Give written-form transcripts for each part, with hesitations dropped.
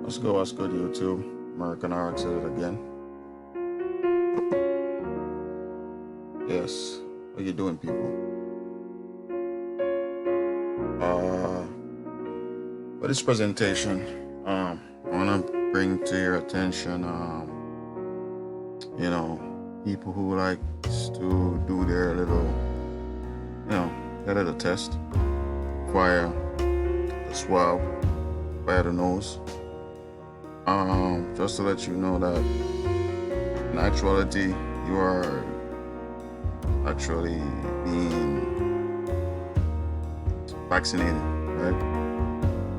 What's good, YouTube? American RX at it again. Yes, how you doing, people? For this presentation, I wanna bring to your attention, people who likes to do their little, their little test via the swab, via the nose. Just to let you know that in actuality, you are actually being vaccinated, right?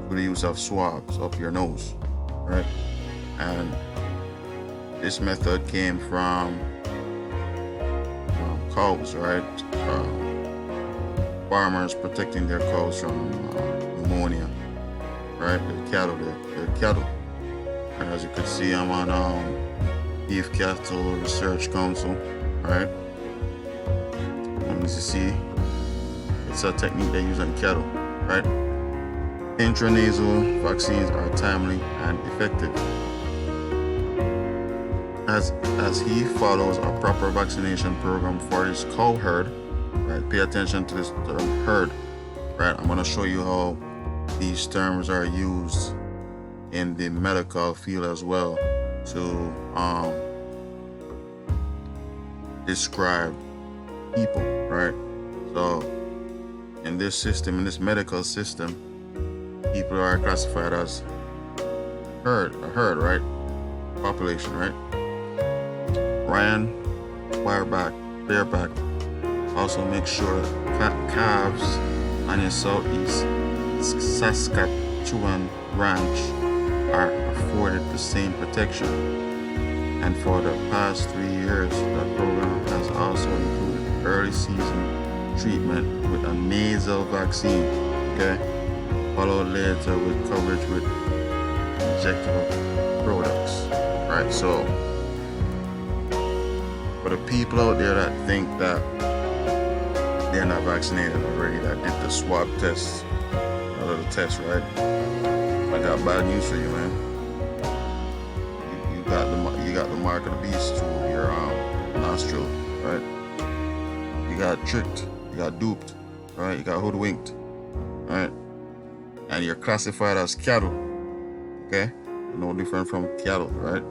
Through the use of swabs up your nose, right? And this method came from cows, right? Farmers protecting their cows from pneumonia, right? Their cattle. And as you can see, I'm on Beef Cattle Research Council, right? And as you see, it's a technique they use on cattle, right? Intranasal vaccines are timely and effective. As he follows a proper vaccination program for his cow herd, right? Pay attention to this term herd, right? I'm gonna show you how these terms are used in the medical field as well to describe people, right? So in this system, in this medical system, people are classified as a herd, right? Population, right? Ryan, bareback. Also make sure calves on your southeast Saskatchewan ranch are afforded the same protection. And for the past 3 years, the program has also included early season treatment with a nasal vaccine, okay? Followed later with coverage with injectable products, right? So, for the people out there that think that they're not vaccinated already, that did the swab test, a little test, right? I got bad news for you, man. You got the mark of the beast through your nostril, right? You got tricked, you got duped, right? You got hoodwinked, right? And you're classified as cattle, okay? No different from cattle, right?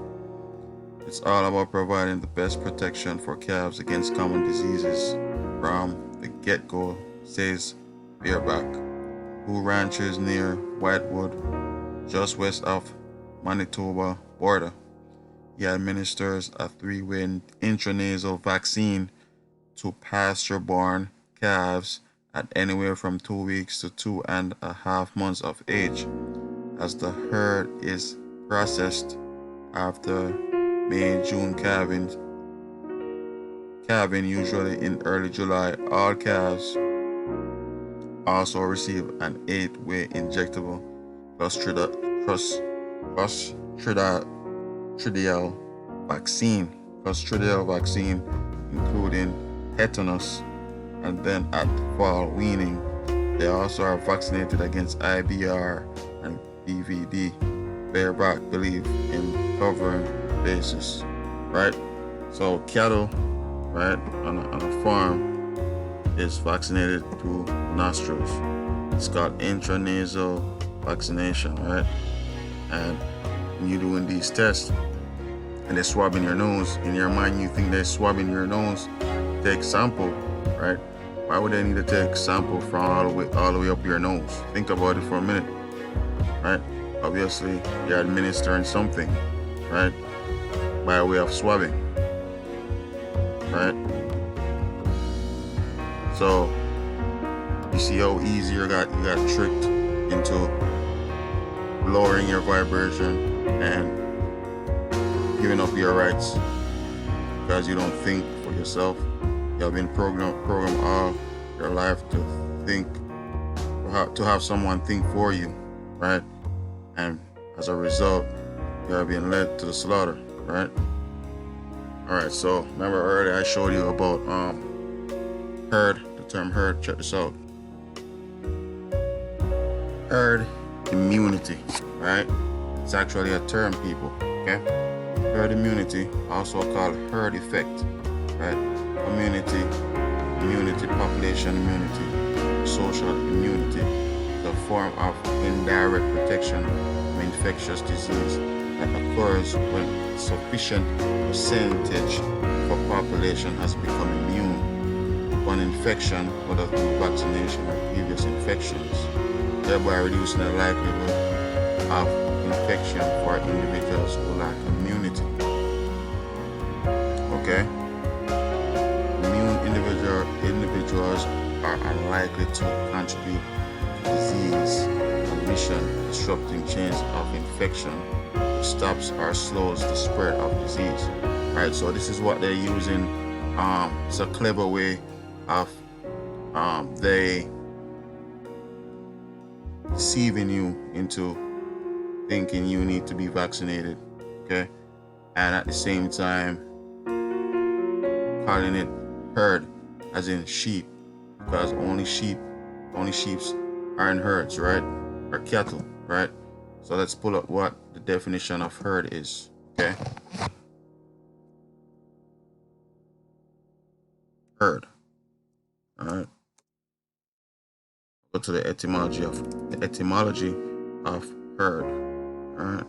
It's all about providing the best protection for calves against common diseases from the get-go, says Bareback, who ranches near Whitewood, just west of Manitoba border. He administers a 3-way intranasal vaccine to pasture-born calves at anywhere from 2 weeks to 2.5 months of age, as the herd is processed after May-June calving, usually in early July. All calves also receive an 8-way injectable clostridial vaccine, including tetanus, and then at fall weaning, they also are vaccinated against IBR and BVD. Bareback believe in covering basis, right? So cattle, right, on a farm is vaccinated through nostrils. It's called intranasal vaccination, right? And when you're doing these tests and they're swabbing your nose, in your mind you think they're swabbing your nose, take sample, right? Why would they need to take sample from all the way up your nose? Think about it for a minute, right? Obviously, you're administering something, right, by way of swabbing, right? So you see how easy you got tricked into lowering your vibration and giving up your rights because you don't think for yourself. You have been programmed all your life to think, to have someone think for you, right? And as a result, you are being led to the slaughter, right? All right, so remember earlier I showed you about herd, the term herd. Check this out. Herd immunity, right? It's actually a term, people. Okay, herd immunity, also called herd effect, right? Immunity, population immunity, social immunity, the form of indirect protection from infectious disease that occurs when sufficient percentage of a population has become immune to an infection, whether through vaccination or previous infections, thereby reducing the likelihood of infection for individuals who lack immunity. Okay? Individuals are unlikely to contribute to disease transmission, disrupting chains of infection, which stops or slows the spread of disease. Right, so this is what they're using. It's a clever way of they deceiving you into thinking you need to be vaccinated, okay, and at the same time calling it herd, as in sheep, because only sheep are in herds, right, or cattle, right? So let's pull up what the definition of herd is. Okay, herd. All right, go to the etymology of herd. All right.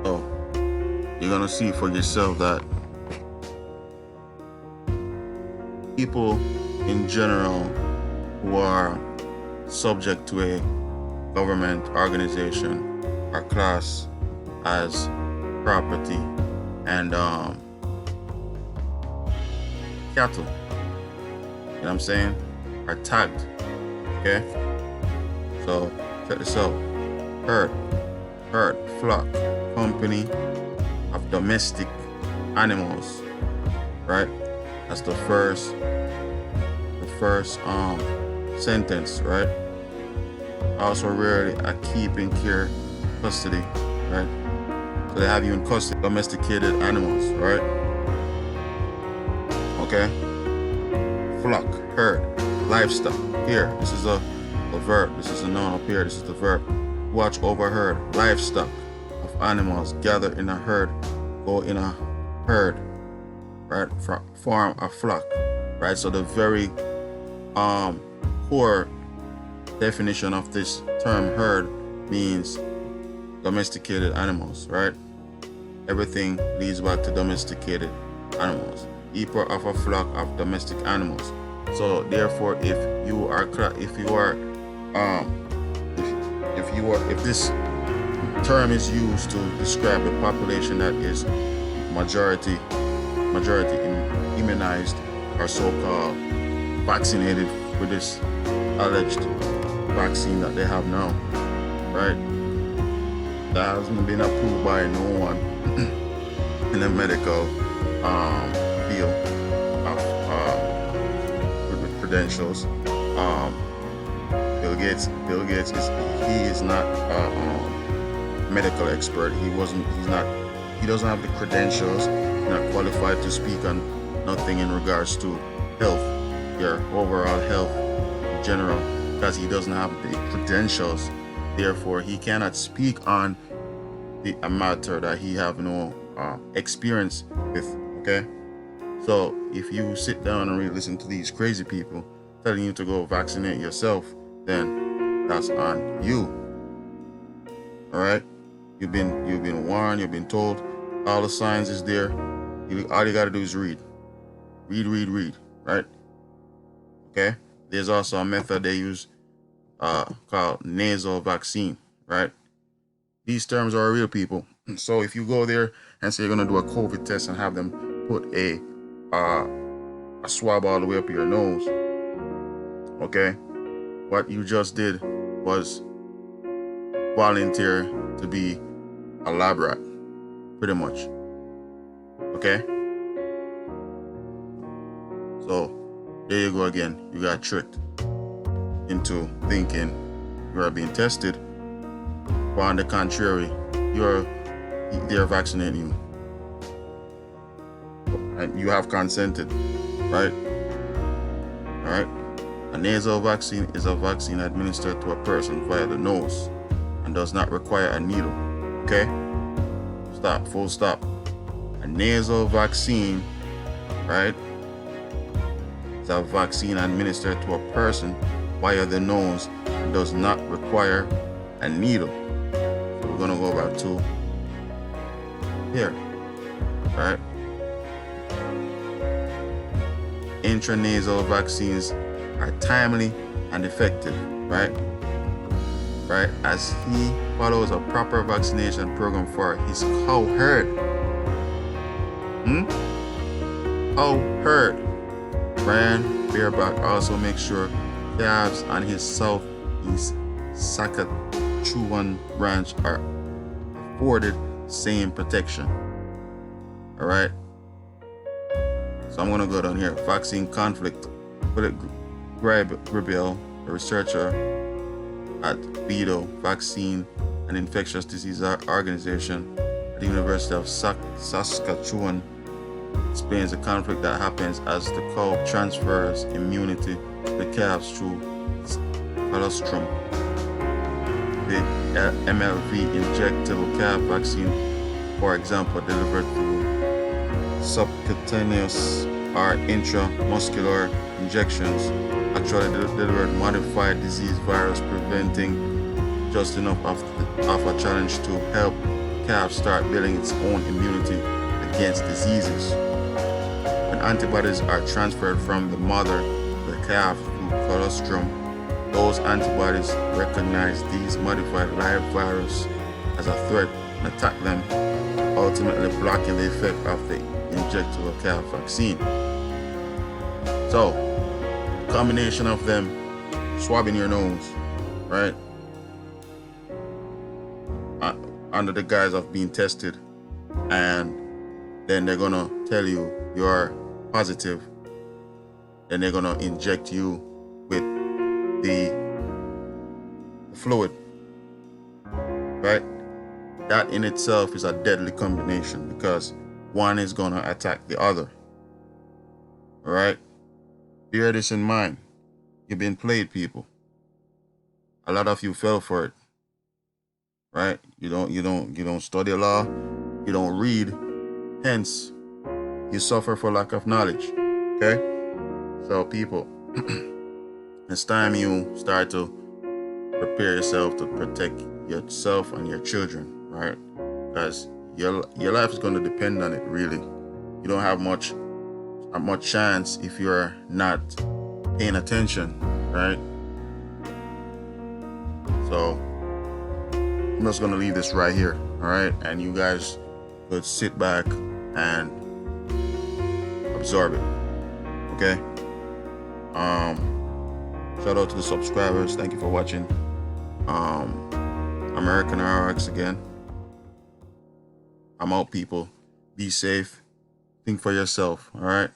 So you're gonna see for yourself that people in general who are subject to a government organization are classed as property and cattle. You know what I'm saying? Are tagged. Okay? So check this out. Herd, flock, company of domestic animals. Right? That's the first sentence, right? Also rarely a keeping care, custody, right? So they have you in custody, domesticated animals, right? Okay? Flock, herd, livestock. Here, this is a verb. This is a noun up here. This is the verb. Watch over herd, livestock of animals gather in a herd, go in a herd, right? Form a flock, right? So the very core definition of this term herd means domesticated animals, right? Everything leads back to domesticated animals. Keeper of a flock of domestic animals. So therefore, if this term is used to describe a population that is majority immunized or so-called vaccinated with this alleged vaccine that they have now, right? That hasn't been approved by no one in the medical field with credentials. Bill Gates is not a medical expert. He doesn't have the credentials. He's not qualified to speak on nothing in regards to health, your overall health in general, because he doesn't have the credentials. Therefore, he cannot speak on a matter that he have no experience with. Okay, so if you sit down and really listen to these crazy people telling you to go vaccinate yourself, then that's on you. All right, you've been warned, you've been told, all the signs is there. All you got to do is read, right? Okay, there's also a method they use called nasal vaccine, right? These terms are real, people. So if you go there and say you're gonna do a COVID test and have them put a swab all the way up your nose, okay, what you just did was volunteer to be a lab rat, pretty much. Okay, so there you go again. You got tricked into thinking you are being tested, but on the contrary, they're vaccinating you, and you have consented, right? All right. A nasal vaccine is a vaccine administered to a person via the nose and does not require a needle. Okay? Stop. Full stop. A nasal vaccine, right, is a vaccine administered to a person via the nose and does not require a needle. So we're gonna go back to here, right? Intranasal vaccines are timely and effective, right? Right? As he follows a proper vaccination program for his cow herd. Cow herd. Brian Bareback also makes sure calves on his southeast Saskatchewan ranch are afforded same protection. All right. So I'm gonna go down here. Vaccine conflict. Philip Gribel, a researcher at VIDO Vaccine and Infectious Disease Organization at the University of Saskatchewan, explains the conflict that happens as the cow transfers immunity to the calves through colostrum. The MLV injectable calf vaccine, for example, delivered through subcutaneous or intramuscular injections, actually delivered modified disease virus, preventing just enough of a challenge to help calf start building its own immunity against diseases. When antibodies are transferred from the mother to the calf through colostrum, those antibodies recognize these modified live virus as a threat and attack them, ultimately blocking the effect of the injectable calf vaccine. So, the combination of them swabbing your nose, right, under the guise of being tested, and then they're gonna tell you you're positive, then they're gonna inject you with the fluid, right? That in itself is a deadly combination because one is gonna attack the other. All right? Bear this in mind. You've been played, people. A lot of you fell for it. Right? You don't study law, you don't read, hence you suffer for lack of knowledge. Okay? So people, it's time you start to prepare yourself to protect yourself and your children, right? Because your life is going to depend on it, really. You don't have much chance if you're not paying attention, right? So I'm just going to leave this right here, all right? And you guys could sit back and absorb it, okay? Shout out to the subscribers. Thank you for watching. American RX again. I'm out, people. Be safe. Think for yourself, all right?